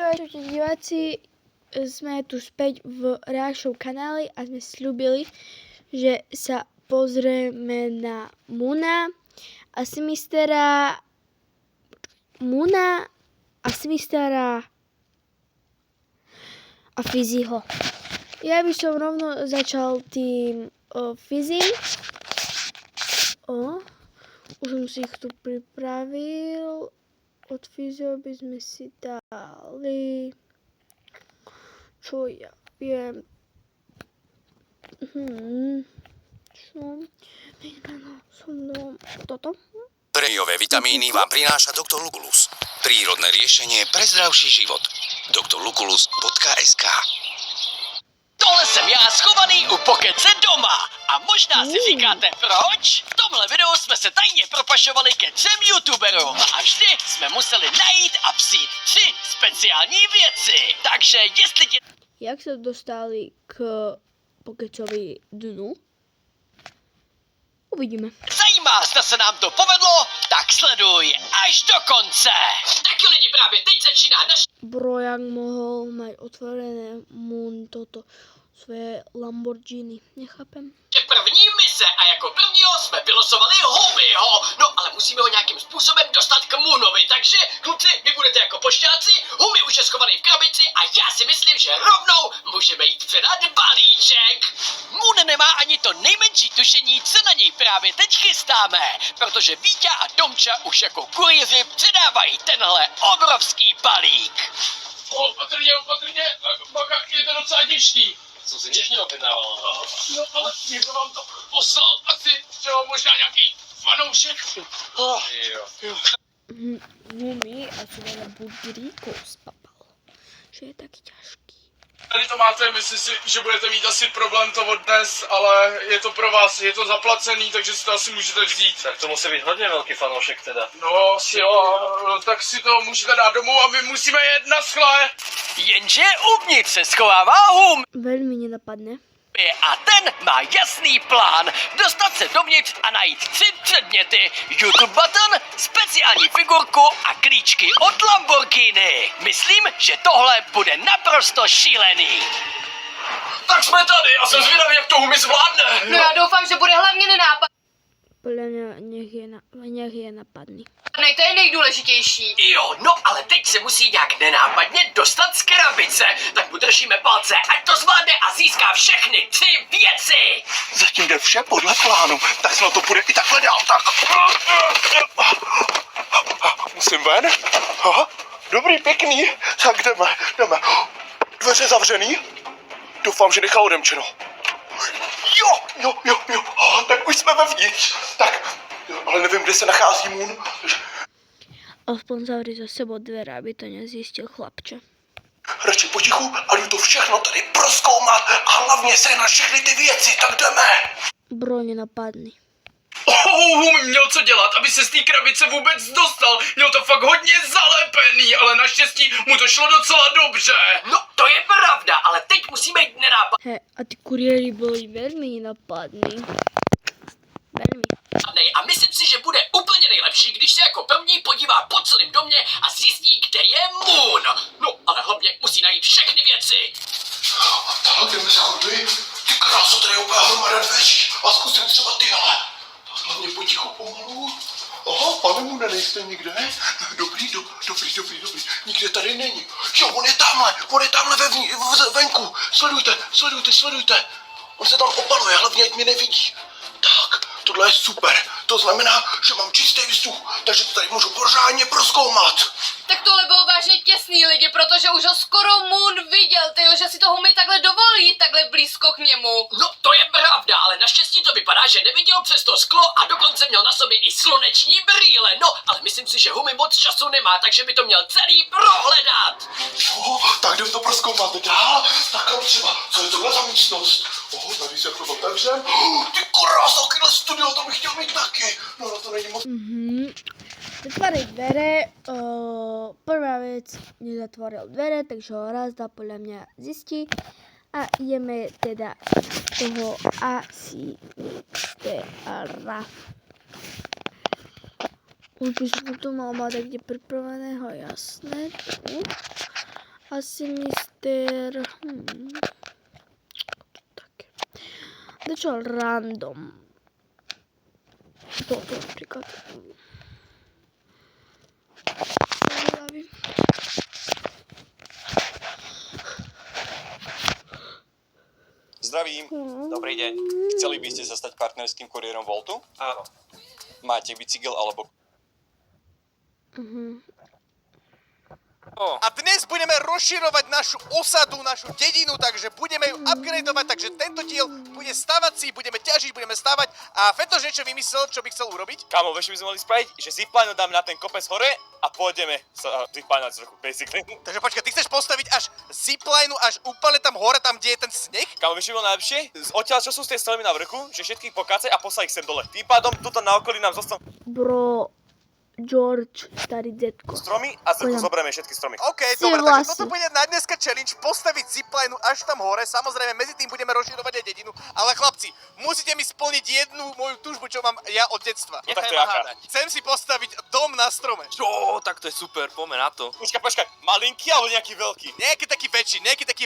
Čaute diváci, sme tu späť v Rášov kanáli a sme slúbili, že sa pozrieme na Moona a Simistera a Fizzyho. Ja by som rovno začal tým Fizzym. Už som si ich tu pripravil. Od Fizzyho by sme si dali, čo ja viem, toto. Prejové vitamíny vám prináša Dr. Lucullus. Prírodné riešenie pre zdravší život. drlucullus.sk. Tohle jsem já schovaný u Pokece doma. A možná si říkáte proč? V tomhle videu jsme se tajně propašovali ke 3 youtuberům a vždy jsme museli najít a vzít 3 speciální věci. Takže jestli tě... Jak se dostali k Pokecovi dnu? Uvidíme. zajímá, zda se nám to povedlo, tak sleduj až do konce. Tak jo lidi, právě teď začíná naš... Bro, jak mohl mať otvorené Moon toto svoje Lamborghini, nechápem. první mise a jako prvního jsme vylosovali Humiho. No ale musíme ho nějakým způsobem dostat k Moonovi, takže kluci, vy budete jako pošťáci, Humi už je schovaný v krabici a já si myslím, že rovnou můžeme jít předat balíček. Moon nemá ani to nejmenší tušení, co na něj právě teď chystáme, protože Vítě a Tomča už jako kurýři předávají tenhle obrovský balík. Opatrně, baka, je to docela těžký. Co si něžně objednával? No, ale někdo vám to poslal, asi třeba možná nějaký fanoušek. Humi a svoje budríkov spapal, že je taky ťažký. Tady to máte, myslím si, že budete mít asi problém to odnes, ale je to pro vás, je to zaplacený, takže si to asi můžete vzít. Tak to musí být hodně velký fanoušek teda. No, jo, tak si to můžete dát domů a my musíme jet na schle. Jenže uvnitř se schovává Hum. Veľmi nenapadne. A ten má jasný plán. Dostat se dovnitř a najít 3 předměty. YouTube button, speciální figurku a klíčky od Lamborghini. Myslím, že tohle bude naprosto šílený. Tak jsme tady a jsem zvědavý, jak to Humi zvládne. No já doufám, že bude hlavně nenápadný, Podľa mňa nech je napadný. to je nejdůležitější. Jo, no ale teď se musí nějak nenápadně dostat z krabice. Tak mu držíme palce, ať to zvládne a získá všechny 3 věci. Zatím jde vše podle plánu, tak se na to půjde i takhle dál, tak. Musím ven? Aha, dobrý, pěkný. Tak jdeme. Dveře zavřený? Doufám, že nechal odemčeno. Jo. Aha, tak už jsme vevnitř. Tak, ale nevím, kde se nachází Moon. Aspoň zavri za sebou dvere, aby to nezjistil chlapče. Radši potichu a jdu to všechno tady prozkoumat a hlavně se na všechny ty věci, tak jdeme. Bro, nenapadný. Humi měl co dělat, aby se z té krabice vůbec dostal. Měl to fakt hodně zalepený, ale naštěstí mu to šlo docela dobře. No, to je pravda, ale teď musíme jít nenápadně. A ty kuriéri boli veľmi nenapadní. Veľmi. A myslím si, že bude úplně nejlepší, když se jako první podívá po celém domě a zjistí, kde je Moon. No, ale hlavně musí najít všechny věci. Tak, jdeme se chodby. Ty kráso, tady je úplně hromada dveří. A zkusím třeba tyhle. Tak hlavně potichu pomalu. Aha, pane Moone, nejste nikde? Dobrý. Nikde tady není. Jo, on je tamhle venku. Sledujte. On se tam opaluje, hlavně ať mě nevidí. Tak, tohle je super. To znamená, že mám čistý vzduch, takže to tady můžu pořádně prozkoumat. Tak tohle bylo vážně těsný lidi, protože už ho skoro Moon viděl, tyjo, že si to Humi takhle dovolí, takhle blízko k němu. No, to je pravda, ale naštěstí to vypadá, že neviděl přes to sklo a dokonce měl na sobě i sluneční brýle. No, ale myslím si, že Humi moc času nemá, takže by to měl celý prohledat. Jo, tak jdem to prozkoumat dál. Tak kam třeba, co je tohle za místnost? Tady se to otevřem. Ty krása, takhle studio, to bych chtěl mít taky. No, to není moc. Zatvárajú dvere, prvá vec, nezatvoril dvere, takže ho raz dá podľa mňa zistí a ideme teda toho asistera. Už by som to mal mať niekde pripraveného, jasné. Asi mister... Také. Dačo random. Toto napríklad. Zdravím. Dobrý deň. Chceli by ste sa stať partnerským kuriérom Voltu? Áno. Máte bicykel alebo... A dnes budeme rozširovať našu osadu, našu dedinu, takže budeme ju upgradeovať, takže tento diel bude stavací, budeme ťažiť, budeme stavať a Fetoš niečo vymyslel, čo by chcel urobiť. Kámo, vieš, čo by sme mohli spraviť? Že zipline dáme na ten kopec hore a pôjdeme sa ziplinovať z vrchu, basically. Takže počkaj, ty chceš postaviť až zipline až úplne tam hore, tam, kde je ten sneh? Kámo, vieš, čo bolo najlepšie? Odtiaľ, čo sú z tej stromy na vrchu, že všetkých pokácať a poslať ich sem dole. Tým pádom tuto na okolí nám zostanú Bro, George, starý detko. stromy a z vrchu zoberieme všetky stromy. OK, Si dobre, vlasy. takže toto bude na dneska challenge, postaviť zipline až tam hore, samozrejme medzi tým budeme rozširovať aj dedinu, ale chlapci, musíte mi splniť jednu moju túžbu, čo mám ja od detstva. No tak to je aká? Chcem si postaviť dom na strome. Čo, tak to je super, poďme na to. Počkaj, malinký alebo nejaký veľký? Nejaký taký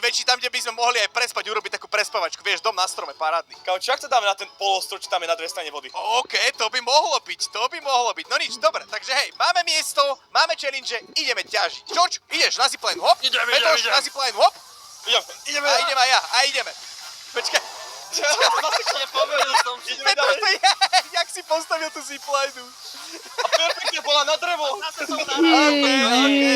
väčší, tam, kde by sme mohli aj prespať, urobiť takú prespavačku, vieš, dom na strome, parádny. Kámo, čo ak to dáme na ten polostroj, čo tam je na druhej strane vody? OK, to by mohlo byť, no nič, dobre, takže hej, máme miesto, máme challenge, ideme ťažiť. George, ideš na zipline, hop, Fetoš, na zipline, hop, Ideme. a idem aj ja, a ideme. Počkaj, Poveril som si. Fetoš, to je, jak si postavil tú zipline. A perfektne bola na drevo. OK,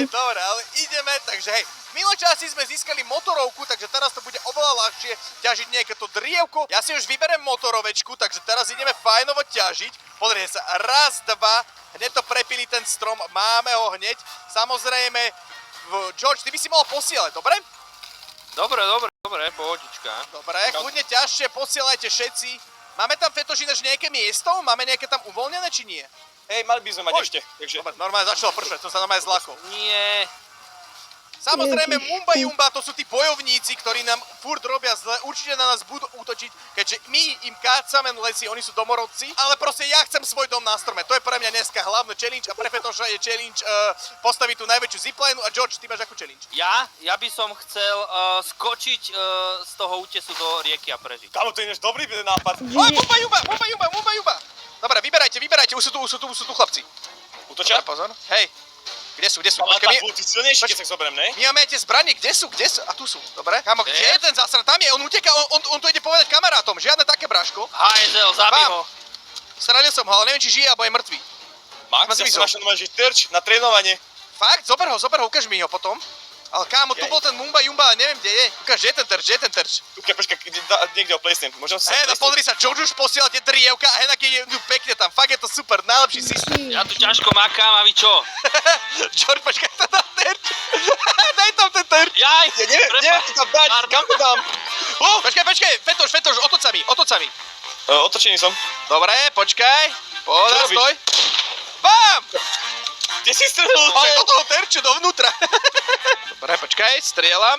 dobre, ale ideme, takže hej, v miločasi sme získali motorovku, takže teraz to bude oveľa ľahšie ťažiť nejaké to drievko. Ja si už vyberem motorovečku, takže teraz ideme fajnovo ťažiť. Pozrite sa, raz, dva, hneď to prepili ten strom, máme ho hneď. Samozrejme, George, ty by si mohol posielať, dobre? Dobre, pohodička. Dobre, kľudne ťažšie, posielajte všetci. Máme tam, Fetoš, ináč nejaké miesto? Máme nejaké tam uvoľnené, či nie? Hej, mali by sme mať ešte, takže... Dobre, normálne začalo pršať, som sa normálne zlakol. Nie. Samozrejme, Ježiš. Mumba Jumba, to sú tí bojovníci, ktorí nám furt robia zle, určite na nás budú útočiť, keďže my im kácame lesy, oni sú domorodci, ale proste ja chcem svoj dom na strome, to je pre mňa dneska hlavný challenge a pre Fetoša je challenge postaviť tú najväčšiu zipline a George, ty máš akú challenge? Ja by som chcel skočiť z toho útesu do rieky a prežiť. Kámo, to je ináč dobrý nápad. Oj, Mumba Jumba! Dobre, vyberajte, už sú tu chlapci. Útočia? Dobre, pozor, hej. Kde sú? Ale Počkaj, tak, ty silnejší, keď sa zoberiem, ne? my máme aj tie zbranie, kde sú? A tu sú, dobre. Kámo, kde je ten zasran? Tam je, on uteká, on to ide povedať kamarátom, žiadne také bráško. Hajzel, zabij Bam. ho. Strelil som ho, ale neviem, či žije, alebo je mrtvý. Max, Ma ja zmizol. som našiel normálne, že terč na trénovanie. Fakt? Zober ho, ukáž mi ho potom. Ale kámo, tu bol ten Mumba Jumba, ale neviem, kde je. Ukáž, že je ten terč. Počkaj, niekde ho plesnem. Možno sa... Hej, no pozri sa, George už posiela tie drievka a Henak je pekne tam. Fakt je to super, najlepší systém. Ja tu ťažko makám a vy čo? George, počkaj, to dá terč. Daj tam ten terč. Jaj, Ja neviem to tam dať, kam to dám? Počkaj, Fetoš, otoč sa mi. Otočený som. Dobre, počkaj. Pohodá, Čo robíš? stoj. Bam! Kde si strelil? Do toho terču, dovnútra. Dobre, počkaj, strieľam.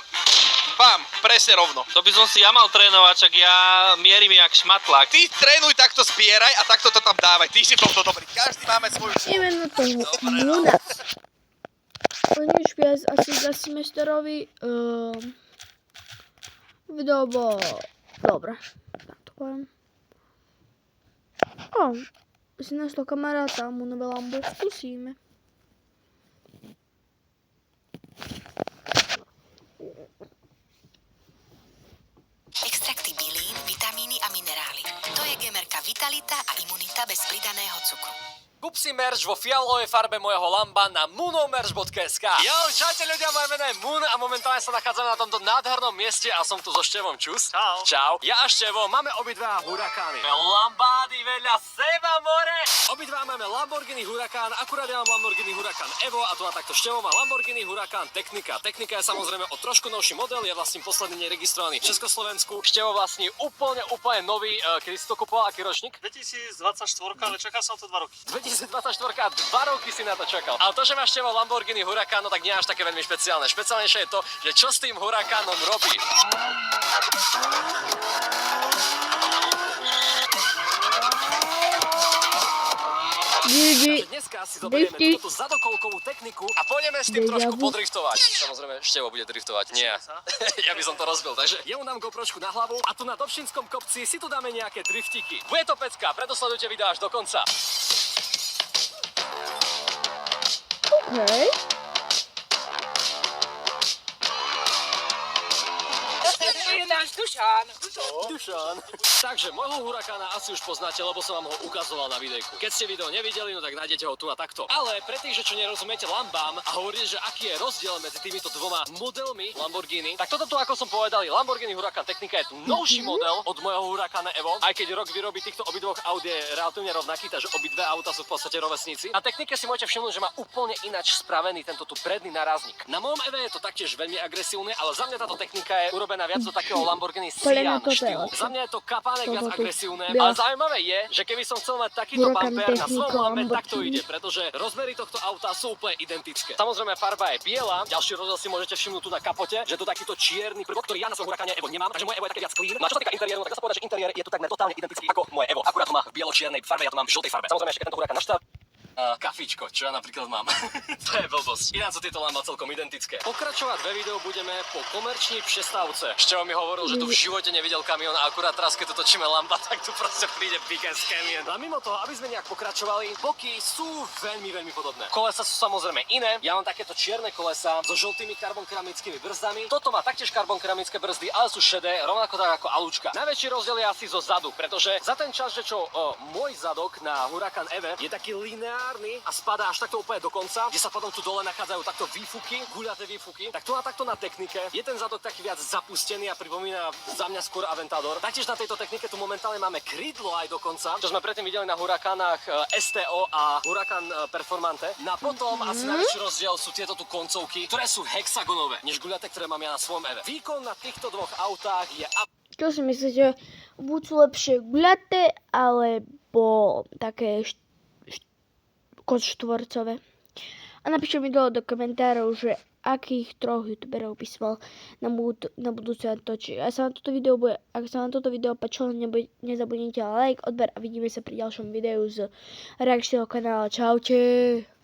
Bam, presne rovno. to by som si ja mal trénovať, čak ja mierim jak šmatlák. Ty trénuj, takto zbieraj a takto to tam dávaj. Ty si v tomto dobrý. Každý máme svoju Ideme na toho Muna. Nič viac asi za semesterovi. Video bolo dobre. Tak to poviem. Si našlo kamaráta, mu nové Lambo skúsime. Extrakty bylín, vitamíny a minerály. To je gemerka Vitalita a imunita bez pridaného cukru. Kúp si merch vo fialovej farbe môjho Lamba na moonomerch.sk. Jo, čaute ľudia, moje meno je Moon a momentálne sa nachádzame na tomto nádhernom mieste a som tu so Števom. Čus. Čau. Čau. Ja a Števo máme obidva Hurakány. Lambády vedľa seba, more. Obidva máme Lamborghini Huracán, akurát ja mám Lamborghini Huracán Evo a tu a takto Števo má Lamborghini Huracán Technika. Technika je samozrejme o trošku novší model, je vlastne posledne neregistrovaný v Československu. Števo vlastní úplne nový, kedy si to kupoval, aký ročník? 2024, ale čakal som to 2 roky. 2024 a 2 roky si na to čakal. Ale to, že máš Števo Lamborghini Huracán, no tak nie až také veľmi špeciálne. Špeciálnejšie je to, že čo s tým Hurakánom robí. GG. Dneska si Drifty. túto zadokolkovú techniku a pôjdeme s tým Deja trošku vu. podriftovať. Samozrejme, Števo bude driftovať. Nie. Ja by som to rozbil, takže jemu dám GoPročku na hlavu a tu na Dobšinskom kopci si tu dáme nejaké driftiky. Bude to pecka, preto sledujte video až do konca. Hej. To je náš Dušan. Dušan. Takže môjho hurakána asi už poznáte, lebo som vám ho ukazoval na videjku. Keď ste video nevideli, no tak nájdete ho tu a takto. Ale pre tých, že čo nerozumiete lambám a hovoríte, že aký je rozdiel medzi týmito dvoma modelmi Lamborghini, tak toto tu, ako som povedal, je Lamborghini Huracan Technica, je tu novší model od môjho Huracana Evo. Aj keď rok výroby týchto obidvoch aut je relatívne rovnaký, takže obidve auta sú v podstate rovesníci. Na technike si môžete všimnúť, že má úplne ináč spravený tento tu predný narazník. Na mojom Eve je to taktiež veľmi agresívne, ale za mňa táto technika je urobená viac do takého Lamborghini Sian štýlu. Za mňa je to kapánek viac agresívne, ale zaujímavé je, že keby som chcel mať takýto bumper na svojom lambe, tak to ide, pretože rozmery tohto auta sú úplne identické. Samozrejme farba je biela, ďalší rozdiel si môžete všimnúť tu na kapote, že tu takýto čierny prvok, ktorý ja na svojom Huracane Evo nemám, takže moje Evo je také viac clean. No a čo sa týka interiéru, tak dá sa povedať, že interiér je tu takmer totálne identický ako moje Evo. Akurát to má v bielo-čiernej farbe, ja to mám v žltej farbe. Samozrejme ešte keď tento Huracan naštart kafičko, čo ja napríklad mám. To je blbosť. Ináč sú tieto lamba celkom identické. Pokračovať ve videu budeme po komerčnej přestávce. Števo mi hovoril, že tu v živote nevidel kamión a akurát teraz, keď tu točíme lamba, tak tu proste príde big-ass kamión. A mimo toho, aby sme nejak pokračovali, boky sú veľmi, veľmi podobné. Kolesa sú samozrejme iné. Ja mám takéto čierne kolesa so žltými karbonkeramickými brzdami. Toto má taktiež karbonkeramické brzdy, ale sú šedé, rovnako tak ako alučka. Najväčší rozdiel je asi zo zadu, pretože za ten čas, že čo môj zadok na Huracan Eve je taký lineárny a spadá až takto úplne do konca, kde sa potom tu dole nachádzajú takto výfuky, guľaté výfuky. Tak tu a takto na technike je ten zadok taký viac zapustený a pripomína za mňa skôr Aventador. Taktiež na tejto technike tu momentálne máme krydlo aj dokonca, čo sme predtým videli na Huracanách STO a Huracan Performante. No a potom asi najväčší rozdiel sú tieto tu koncovky, ktoré sú hexagonové, než guľaté, ktoré mám ja na svojom Eve. Výkon na týchto dvoch autách je Čo si myslíte, buď sú lepšie guľaté, alebo také štvorcové? A napíšte mi dole do komentárov, že akých troch youtuberov by som mal na budúce točiť. Ak sa vám toto video páčilo, nezabudnite like, odber a vidíme sa pri ďalšom videu z reakčného kanála. Čaute!